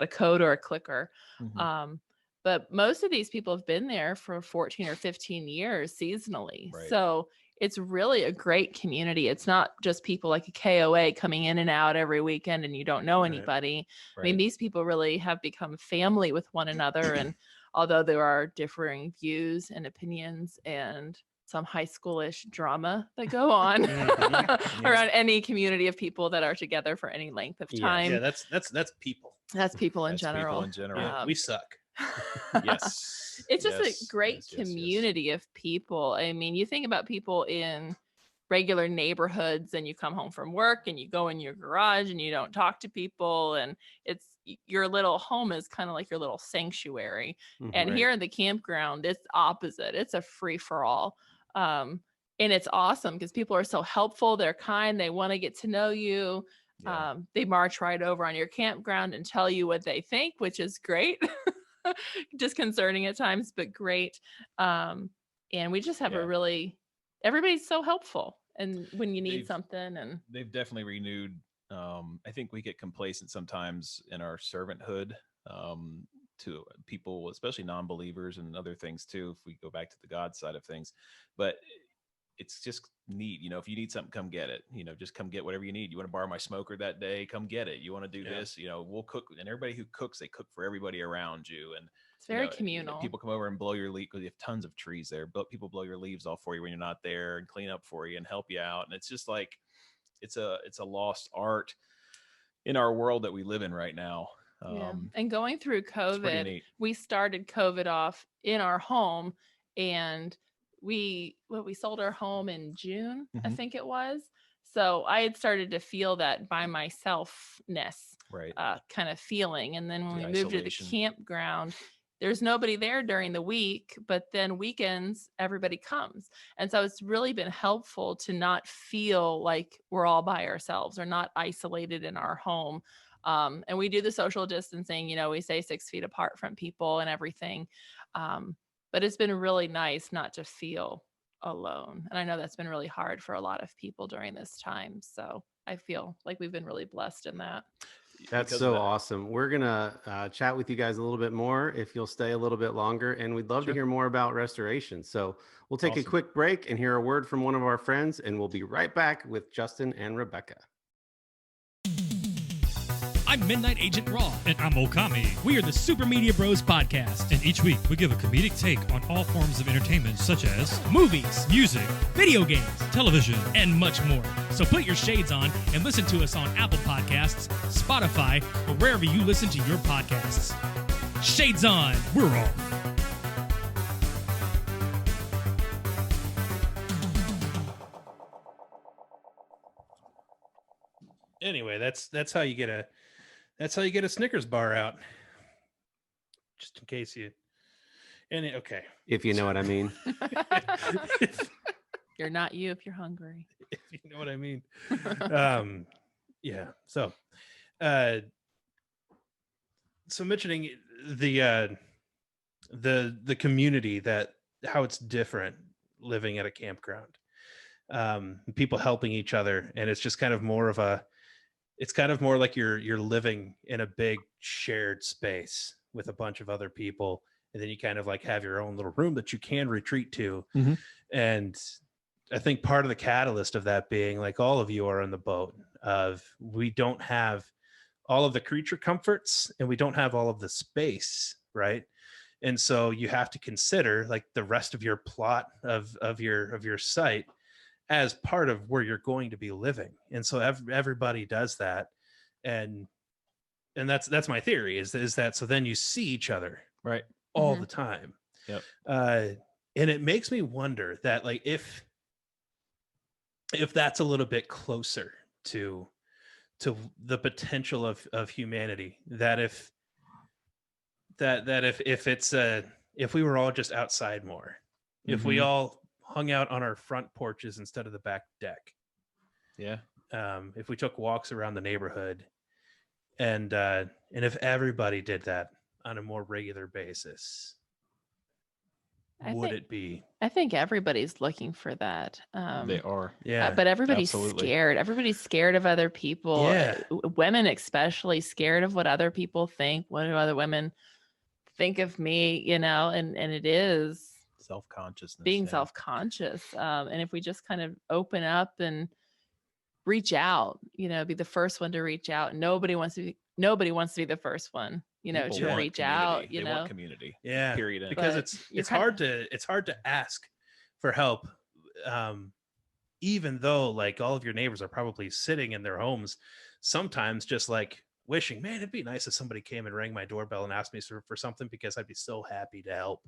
a code or a clicker. Mhm. But most of these people have been there for 14 or 15 years seasonally. Right. So it's really a great community. It's not just people like a KOA coming in and out every weekend and you don't know Right. anybody. I Right. mean, these people really have become family with one another. And although there are differing views and opinions and some high schoolish drama that go on Mhm. around any community of people that are together for any length of Yes. time, Yeah, that's people. that's people in That's general. people in general. Yeah, we suck. Yes. It's just Yes, a great yes, yes, yes. community of people. I mean, you think about people in regular neighborhoods and you come home from work and you go in your garage and you don't talk to people, and it's your little home is kind of like your little sanctuary. And Right. here in the campground, it's opposite. It's a free for all. And it's awesome because people are so helpful, they're kind, they want to get to know you. Yeah. They march right over on your campground and tell you what they think, which is great. Disconcerting at times, but great. And we just have Yeah. everybody's so helpful. And when you need They've- something, and They've definitely renewed. I think we get complacent sometimes in our servanthood, to people, especially non-believers and other things too, if we go back to the God side of things. But it's just neat. If you need something, come get it. Just come get whatever you need. You want to borrow my smoker that day, come get it. You want to do Yeah. this, we'll cook. And everybody who cooks, they cook for everybody around you. And it's very you know, communal. people come over and blow your leaf, because you have tons of trees there, but people blow your leaves off for you when you're not there and clean up for you and help you out. And it's just like, it's a lost art in our world that we live in right now. Yeah. And going through It's pretty COVID, neat. we started COVID off in our home, and we sold our home in June, I Mhm. think it was. So I had started to feel that by myselfness Right. kind of feeling. And then when The we moved to the isolation. campground, there's nobody there during the week, but then weekends, everybody comes. And so it's really been helpful to not feel like we're all by ourselves or not isolated in our home. And we do the social distancing, we stay 6 feet apart from people and everything. But it's been really nice not to feel alone. And I know that's been really hard for a lot of people during this time. So I feel like we've been really blessed in that. That's Because of so that. awesome. We're going to chat with you guys a little bit more if you'll stay a little bit longer. And we'd love to Sure. hear more about restoration. So we'll take a Awesome. quick break and hear a word from one of our friends. And we'll be right back with Justin and Rebecca. I'm Midnight Agent Raw. And I'm Okami. We are the Super Media Bros Podcast. And each week, we give a comedic take on all forms of entertainment, such as movies, music, video games, television, and much more. So put your shades on and listen to us on Apple Podcasts, Spotify, or wherever you listen to your podcasts. Shades on. We're off. Anyway, that's how you get a Snickers bar out. Just in case you. Okay. If you know what I mean. You're not you if you're hungry. If you know what I mean. Yeah. So mentioning the community, that how it's different living at a campground, people helping each other, and it's just kind of more like you're living in a big shared space with a bunch of other people, and then you kind of like have your own little room that you can retreat to. Mm-hmm. And I think part of the catalyst of that being like all of you are on the boat of, we don't have all of the creature comforts and we don't have all of the space, right? And so you have to consider like the rest of your plot of your site as part of where you're going to be living. And so everybody does that. And that's my theory is that, so then you see each other Right. all the time. Yep. And it makes me wonder that like, if that's a little bit closer to the potential of humanity, that if we were all just outside more, if we all hung out on our front porches instead of the back deck, if we took walks around the neighborhood, and if everybody did that on a more regular basis, it be? I think everybody's looking for that. They are. Yeah. But everybody's absolutely. scared. Everybody's scared of other people. Yeah. Women especially scared of what other people think. What do other women think of me? And it is Self-consciousness. being self-conscious. And if we just kind of open up and reach out, be the first one to reach out. Nobody wants to be the first one, People to want reach community. out, They want community. Yeah. Period. Because But it's hard to ask for help, even though like all of your neighbors are probably sitting in their homes, sometimes just like wishing, man, it'd be nice if somebody came and rang my doorbell and asked me for something, because I'd be so happy to help.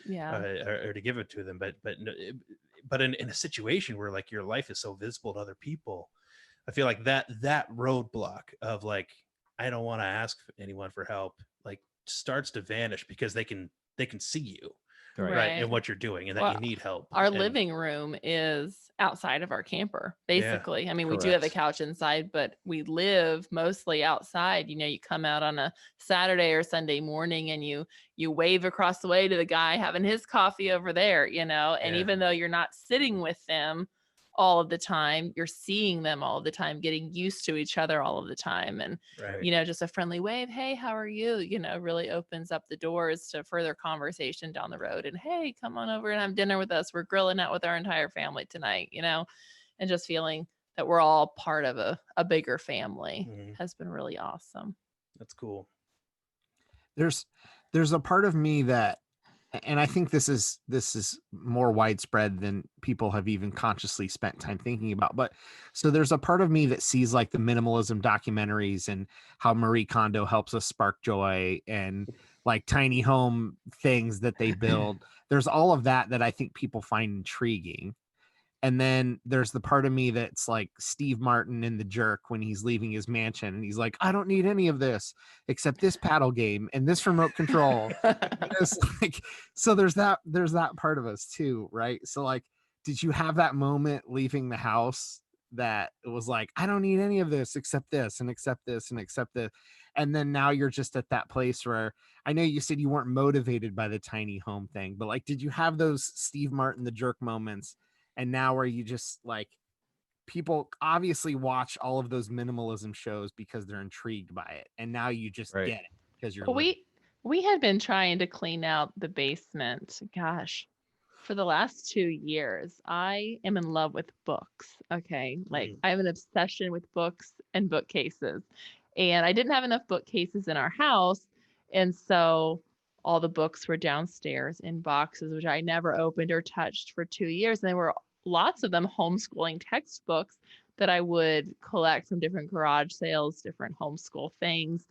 Yeah. Or to give it to them. But in a situation where like your life is so visible to other people, I feel like that roadblock of like, I don't want to ask anyone for help, like starts to vanish, because they can see you, right? And what you're doing, and that you need help. Our living room is outside of our camper, basically. I mean, we do have a couch inside, but we live mostly outside. You come out on a Saturday or Sunday morning and you wave across the way to the guy having his coffee over there, and even though you're not sitting with them all of the time, you're seeing them all the time, getting used to each other all of the time. And, just a friendly wave, hey, how are you? Really opens up the doors to further conversation down the road. And hey, come on over and have dinner with us. We're grilling out with our entire family tonight, and just feeling that we're all part of a bigger family has been really awesome. That's cool. There's a part of me that, and I think this is more widespread than people have even consciously spent time thinking about. But so there's a part of me that sees like the minimalism documentaries and how Marie Kondo helps us spark joy, and like tiny home things that they build. There's all of that I think people find intriguing. And then there's the part of me that's like Steve Martin in The Jerk when he's leaving his mansion and he's like, I don't need any of this except this paddle game and this remote control. So there's that part of us too, right? So like, did you have that moment leaving the house that it was like, I don't need any of this except this and except this and except this? And then now you're just at that place where, I know you said you weren't motivated by the tiny home thing, but like, did you have those Steve Martin, The Jerk moments? And now are you just like, people obviously watch all of those minimalism shows because they're intrigued by it. And now you just get it because you're we had been trying to clean out the basement. Gosh, for the last 2 years, I am in love with books. Okay. Like I have an obsession with books and bookcases. And I didn't have enough bookcases in our house. And so all the books were downstairs in boxes, which I never opened or touched for 2 years. And there were lots of them homeschooling textbooks that I would collect from different garage sales, different homeschool things.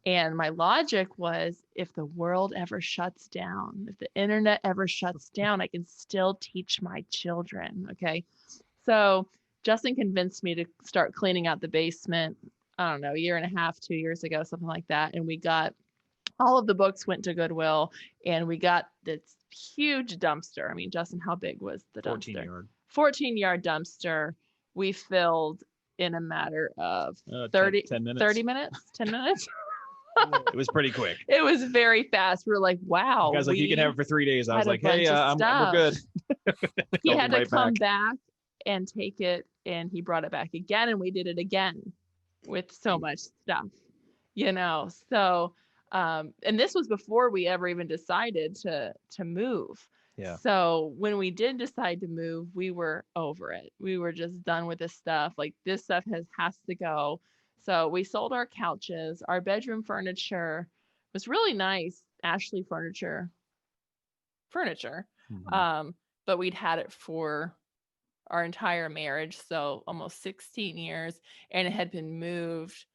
And my logic was, if the world ever shuts down, if the internet ever shuts down, I can still teach my children. Okay. So Justin convinced me to start cleaning out the basement, I don't know, a year and a half, 2 years ago, something like that. And we got all of the books went to Goodwill, and we got this huge dumpster. I mean, Justin, how big was the 14 dumpster? yard. 14-yard dumpster. We filled in a matter of 10 minutes. 30 minutes, 10 minutes. It was pretty quick. It was very fast. We were like, wow. You guys like, you can have it for 3 days. I was had a like, hey, bunch of we're good. He I'll had be to right come back. back and take it, and he brought it back again, and we did it again with so much stuff, so and this was before we ever even decided to move. Yeah. So when we did decide to move, we were over it. We were just done with this stuff. Like, this stuff has to go. So we sold our couches. Our bedroom furniture was really nice, Ashley furniture. Mhm. But we'd had it for our entire marriage, so almost 16 years, and it had been moved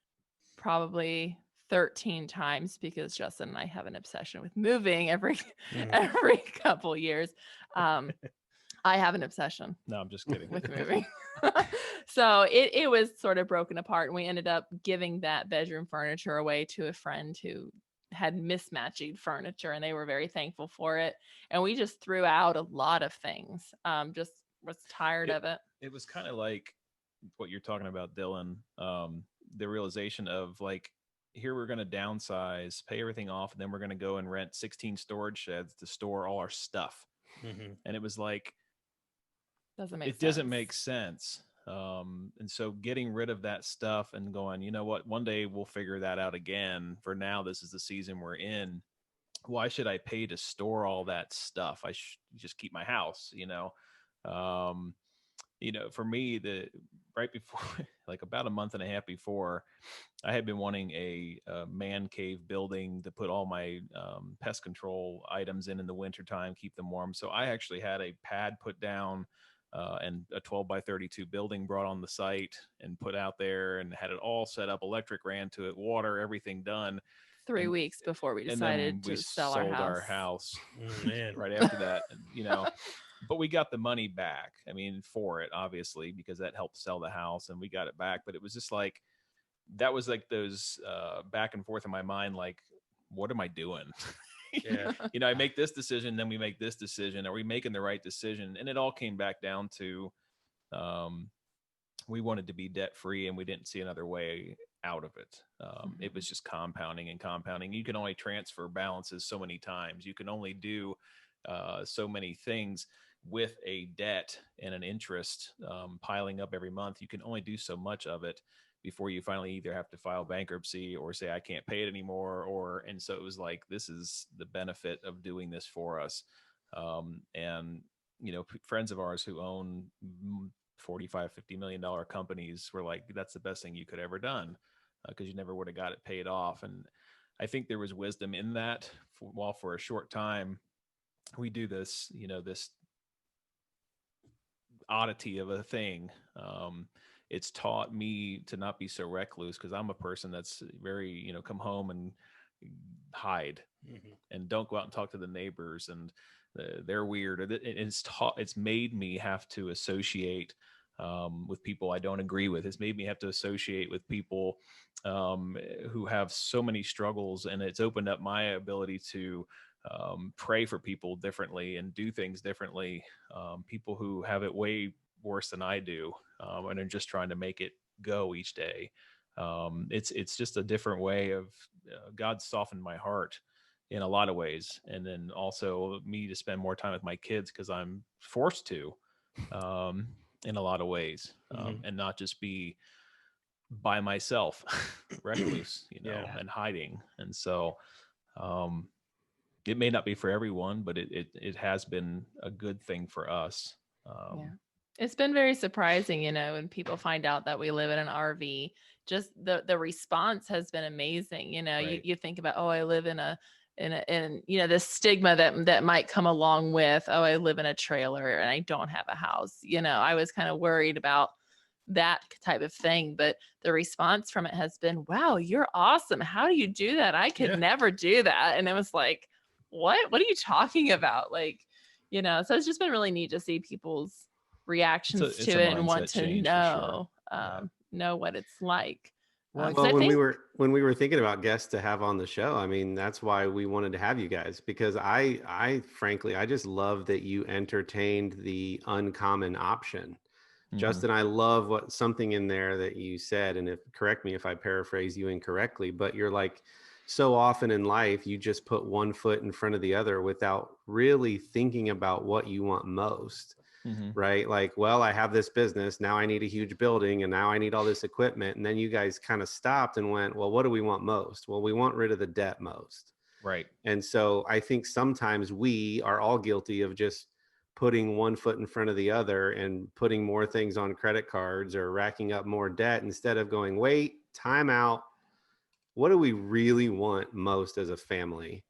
probably 13 times, because Justin and I have an obsession with moving every couple years. I have an obsession No, I'm just kidding. with moving. So it was sort of broken apart, and we ended up giving that bedroom furniture away to a friend who had mismatching furniture, and they were very thankful for it. And we just threw out a lot of things. Just was tired of it. It was kind of like what you're talking about, Dylan. The realization of, like, here we're going to downsize, pay everything off, and then we're going to go and rent 16 storage sheds to store all our stuff. Mm-hmm. And it was like, doesn't make sense. And so getting rid of that stuff and going, you know what, one day we'll figure that out again. For now, this is the season we're in. Why should I pay to store all that stuff? I should just keep my house, for me, right before, like about a month and a half before, I had been wanting a man cave building to put all my pest control items in the wintertime, keep them warm. So I actually had a pad put down and a 12 by 32 building brought on the site and put out there, and had it all set up. Electric ran to it, water, everything done. 3 weeks before we decided to sell our house. Oh, man. Right after that, but we got the money back. I mean, for it, obviously, because that helped sell the house, and we got it back. But it was just like, that was like those back and forth in my mind, like, what am I doing? Yeah. I make this decision, then we make this decision. Are we making the right decision? And it all came back down to we wanted to be debt free, and we didn't see another way out of it. It was just compounding and compounding. You can only transfer balances so many times. You can only do so many things with a debt and an interest piling up every month. You can only do so much of it before you finally either have to file bankruptcy or say, I can't pay it anymore. And so it was like, this is the benefit of doing this for us. And friends of ours who own $45-50 million companies were like, that's the best thing you could ever done, because you never would have got it paid off. And I think there was wisdom in that. While for a short time we do this, this oddity of a thing, it's taught me to not be so recluse, because I'm a person that's very, come home and hide and don't go out and talk to the neighbors, and they're weird. It's made me have to associate with people I don't agree with. It's made me have to associate with people who have so many struggles, and it's opened up my ability to pray for people differently and do things differently. People who have it way worse than I do, and are just trying to make it go each day. It's just a different way of God softened my heart in a lot of ways, and then also me to spend more time with my kids, because I'm forced to in a lot of ways, and not just be by myself, recluse, and hiding. And so it may not be for everyone, but it has been a good thing for us. It's been very surprising, when people find out that we live in an RV. Just the response has been amazing. Right. You think about, oh, I live in the stigma that might come along with, oh, I live in a trailer and I don't have a house. I was kind of worried about that type of thing, but the response from it has been, wow, you're awesome. How do you do that? I could Yeah. never do that. And it was like, what are you talking about? Like, so it's just been really neat to see people's reactions It's to a it and want mindset to change for know, Yeah. know what it's like. Well, 'Cause I Well, when think, we were thinking about guests to have on the show, I mean, that's why we wanted to have you guys, because I frankly, I just love that you entertained the uncommon option. Mhm. Justin, I love something in there that you said, and correct me if I paraphrase you incorrectly, but you're like, so often in life, you just put one foot in front of the other without really thinking about what you want most. Mhm. Right? Like, well, I have this business. Now I need a huge building and now I need all this equipment. And then you guys kind of stopped and went, well, what do we want most? Well, we want rid of the debt most. Right. And so I think sometimes we are all guilty of just putting one foot in front of the other and putting more things on credit cards or racking up more debt instead of going, wait, time out. What do we really want most as a family?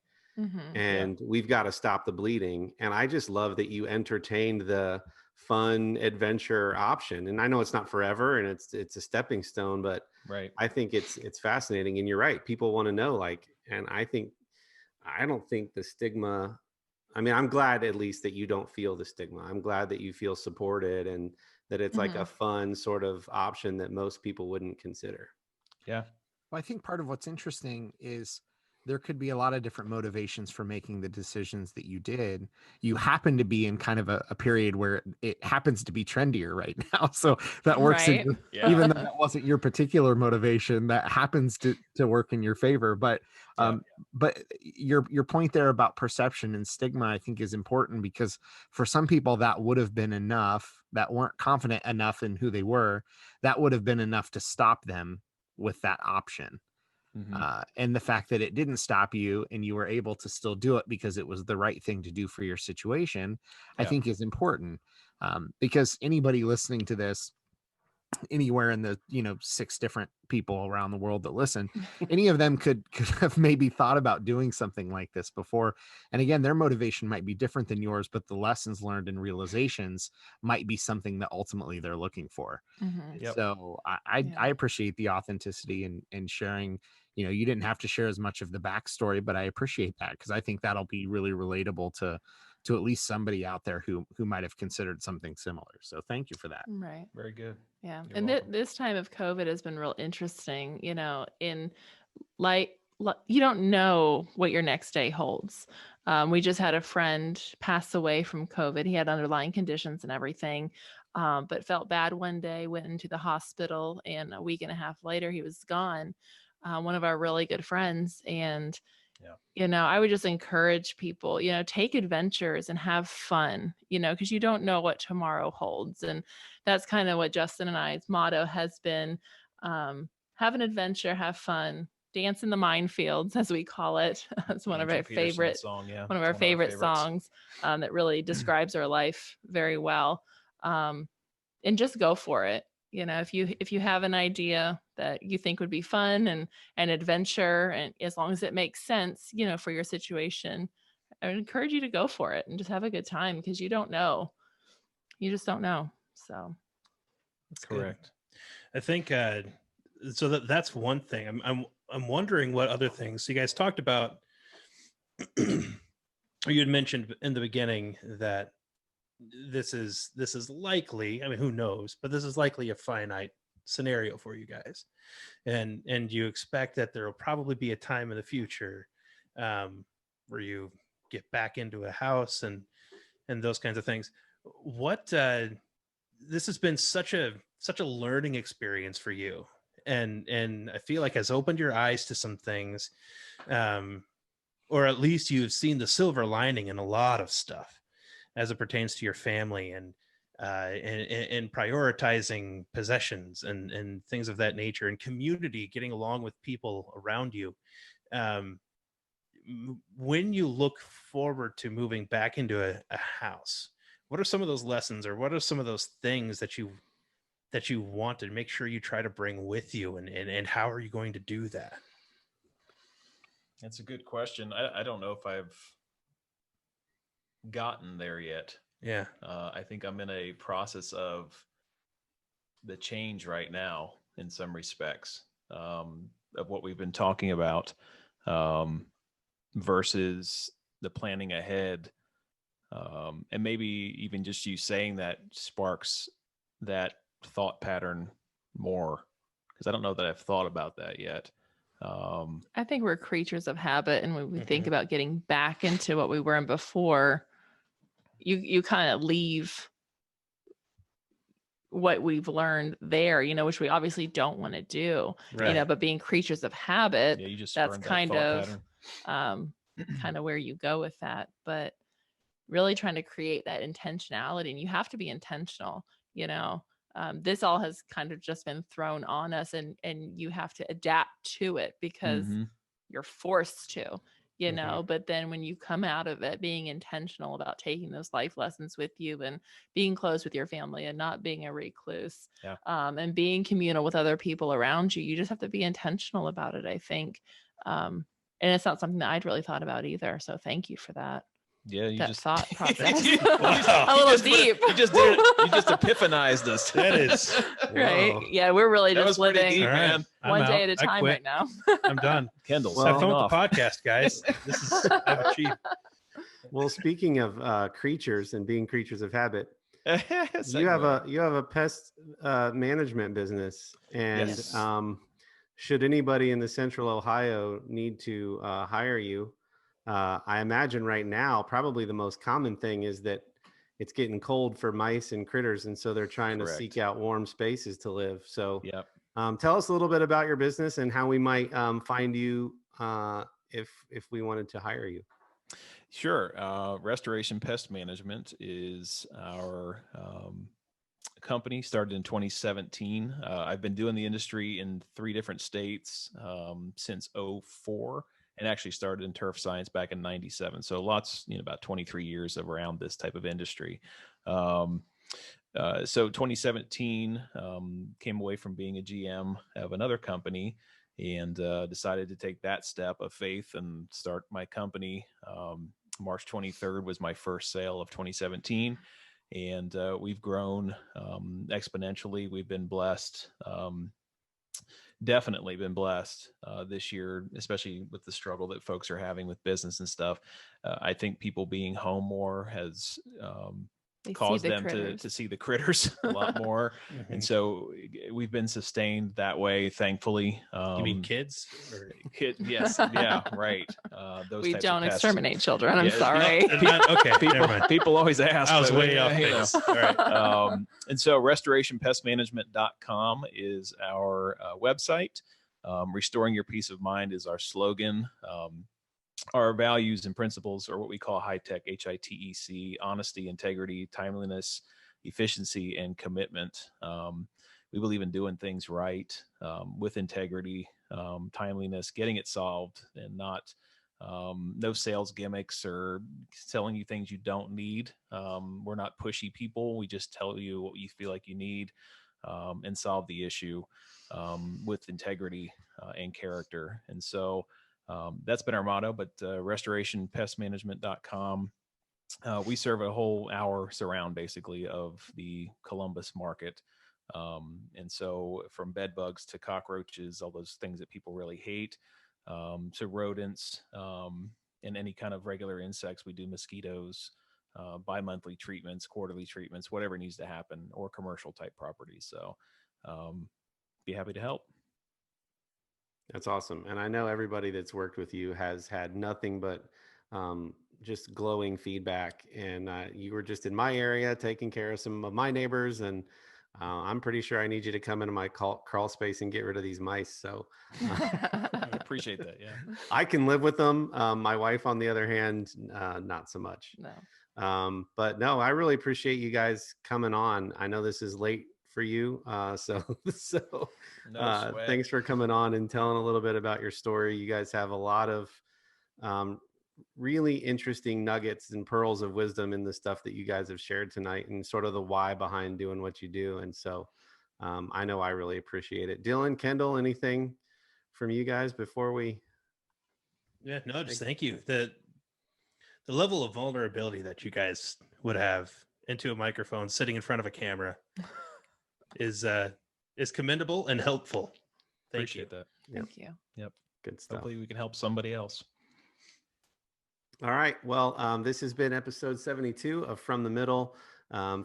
And we've got to stop the bleeding. And I just love that you entertained the fun adventure option. And I know it's not forever and it's a stepping stone, but Right. I think it's fascinating. And you're right. People want to know, like, and I don't think the stigma, I mean, I'm glad at least that you don't feel the stigma. I'm glad that you feel supported and that it's like a fun sort of option that most people wouldn't consider. Yeah. Well, I think part of what's interesting is there could be a lot of different motivations for making the decisions that you did. You happen to be in kind of a period where it happens to be trendier right now. So that works, right. Yeah. even though that wasn't your particular motivation, that happens to work in your favor. But but your point there about perception and stigma, I think, is important, because for some people that would have been enough, that weren't confident enough in who they were, that would have been enough to stop them with that option. Mhm. And the fact that it didn't stop you and you were able to still do it because it was the right thing to do for your situation, I Yeah. think is important. Because anybody listening to this, anywhere in the 6 different people around the world that listen, any of them could have maybe thought about doing something like this before. And again, their motivation might be different than yours, but the lessons learned and realizations might be something that ultimately they're looking for. Yep. So I appreciate the authenticity and sharing. You didn't have to share as much of the backstory, but I appreciate that, because I think that'll be really relatable to at least somebody out there who might have considered something similar. So thank you for that. Right. Very good. Yeah. You're And welcome. this time of COVID has been real interesting, in you don't know what your next day holds. We just had a friend pass away from COVID. He had underlying conditions and everything, but felt bad one day, went into the hospital, and a week and a half later, he was gone. One of our really good friends. And, I would just encourage people, take adventures and have fun, because you don't know what tomorrow holds. And that's kind of what Justin and I's motto has been. Have an adventure, have fun, dance in the minefields, as we call it. It's one of Angel our Peterson favorite song. Yeah. one of It's our favorite favorites. songs, that really describes our life very well. And just go for it. If you have an idea that you think would be fun and an adventure, and as long as it makes sense, for your situation, I would encourage you to go for it and just have a good time, because you don't know. You just don't know. So That's Correct. good. I think so that's one thing. I'm wondering what other things. So you guys talked about or you had mentioned in the beginning that this is likely, I mean, who knows, but this is likely a finite scenario for you guys. And you expect that there will probably be a time in the future where you get back into a house and those kinds of things. What this has been such a learning experience for you, and I feel like has opened your eyes to some things, or at least you've seen the silver lining in a lot of stuff as it pertains to your family and prioritizing possessions and things of that nature, and community, getting along with people around you. When you look forward to moving back into a house, what are some of those lessons, or what are some of those things that you want to make sure you try to bring with you, and how are you going to do that? That's a good question. I don't know if I've gotten there yet. Yeah. I think I'm in a process of the change right now in some respects, of what we've been talking about, versus the planning ahead. And maybe even just you saying that sparks that thought pattern more, because I don't know that I've thought about that yet. I think we're creatures of habit, and when we think Mhm. about getting back into what we were in before, you kind of leave what we've learned there, which we obviously don't want to do, Right. but being creatures of habit, Yeah, you just that's spurned that kind thought of pattern. kind of where you go with that. But really trying to create that intentionality, and you have to be intentional. This all has kind of just been thrown on us, and you have to adapt to it because Mhm. you're forced to, Mhm. but then when you come out of it, being intentional about taking those life lessons with you, and being close with your family, and not being a recluse, Yeah. and being communal with other people around you, you just have to be intentional about it, I think. And it's not something that I'd really thought about either. So thank you for that. Yeah, you That just thought process. Wow. A little just put it- deep. you just did it. You just epiphanized us. That is- right. Whoa. Yeah, we're really That just was pretty living deep, All right. man. I'm one out. day at a I time quit. right now. I'm done. Kendall's Well, Have signing fun with off. the podcast, guys. This is I've achieved. Well, speaking of creatures and being creatures of habit, Segue. you have a pest management business, and Yes. should anybody in the Central Ohio need to hire you, I imagine right now probably the most common thing is that it's getting cold for mice and critters, and so they're trying to seek Correct. out warm spaces to live. So, Yep. tell us a little bit about your business and how we might find you if we wanted to hire you. Sure. Restoration Pest Management is our company, started in 2017. I've been doing the industry in 3 different states since 2004, and actually started in turf science back in 97. So lots, about 23 years of around this type of industry. So 2017, came away from being a GM of another company, and decided to take that step of faith and start my company. March 23rd was my first sale of 2017. And we've grown exponentially. We've been blessed, definitely been blessed this year, especially with the struggle that folks are having with business and stuff. I think people being home more has They see caused the them critters. to see the critters a lot more. And so we've been sustained that way, thankfully. You mean kids? Or... Yes. Yeah. Right. Those We types don't of pests. exterminate children. I'm Yeah, sorry. Okay. Never mind. People always ask. I was but, way off you know. base. All right. And so restorationpestmanagement.com is our website. Restoring your peace of mind is our slogan. Our values and principles are what we call high-tech, HITEC, honesty, integrity, timeliness, efficiency, and commitment. We believe in doing things right, with integrity, timeliness, getting it solved, and not no sales gimmicks or selling you things you don't need. We're not pushy people. We just tell you what you feel like you need, and solve the issue with integrity and character. And so that's been our motto, but restorationpestmanagement.com. We serve a whole hour surround basically of the Columbus market. And so from bed bugs to cockroaches, all those things that people really hate, to rodents, and any kind of regular insects. We do mosquitoes, bi-monthly treatments, quarterly treatments, whatever needs to happen, or commercial type properties. So be happy to help. That's awesome. And I know everybody that's worked with you has had nothing but just glowing feedback. And you were just in my area taking care of some of my neighbors. And I'm pretty sure I need you to come into my crawl space and get rid of these mice. So I appreciate that. Yeah. I can live with them. My wife, on the other hand, not so much. No. But no, I really appreciate you guys coming on. I know this is late for you. So No sweat. thanks for coming on and telling a little bit about your story. You guys have a lot of really interesting nuggets and pearls of wisdom in the stuff that you guys have shared tonight, and sort of the why behind doing what you do. And so I know I really appreciate it. Dylan, Kendall, anything from you guys before we? Yeah, no, just thank you. The level of vulnerability that you guys would have into a microphone sitting in front of a camera is commendable and helpful. Thank you. Appreciate that. Thank you. Yep. Good stuff. Hopefully we can help somebody else. All right. Well, this has been episode 72 of From the Middle.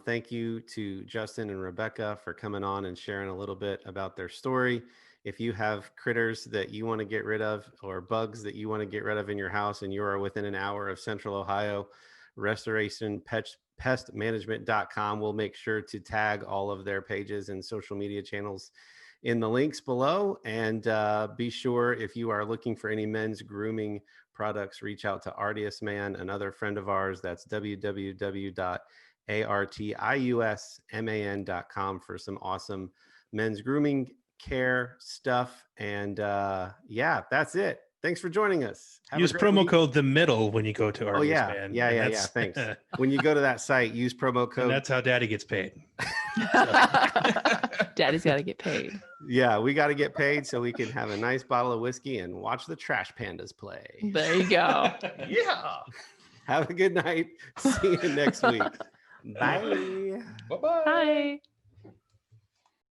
Thank you to Justin and Rebecca for coming on and sharing a little bit about their story. If you have critters that you want to get rid of, or bugs that you want to get rid of in your house, and you are within an hour of Central Ohio, restorationpestmanagement.com will make sure to tag all of their pages and social media channels in the links below. And be sure, if you are looking for any men's grooming products, reach out to Artius Man, another friend of ours. That's www.artiusman.com for some awesome men's grooming care stuff. And yeah, that's it. Thanks for joining us. Use promo code The Middle when you go to Artius Man. Yeah. Thanks. When you go to that site, use promo code. And that's how Daddy gets paid. Daddy's got to get paid. Yeah, we got to get paid so we can have a nice bottle of whiskey and watch the Trash Pandas play. There you go. Yeah. Have a good night. See you next week. Bye. Bye-bye. Bye.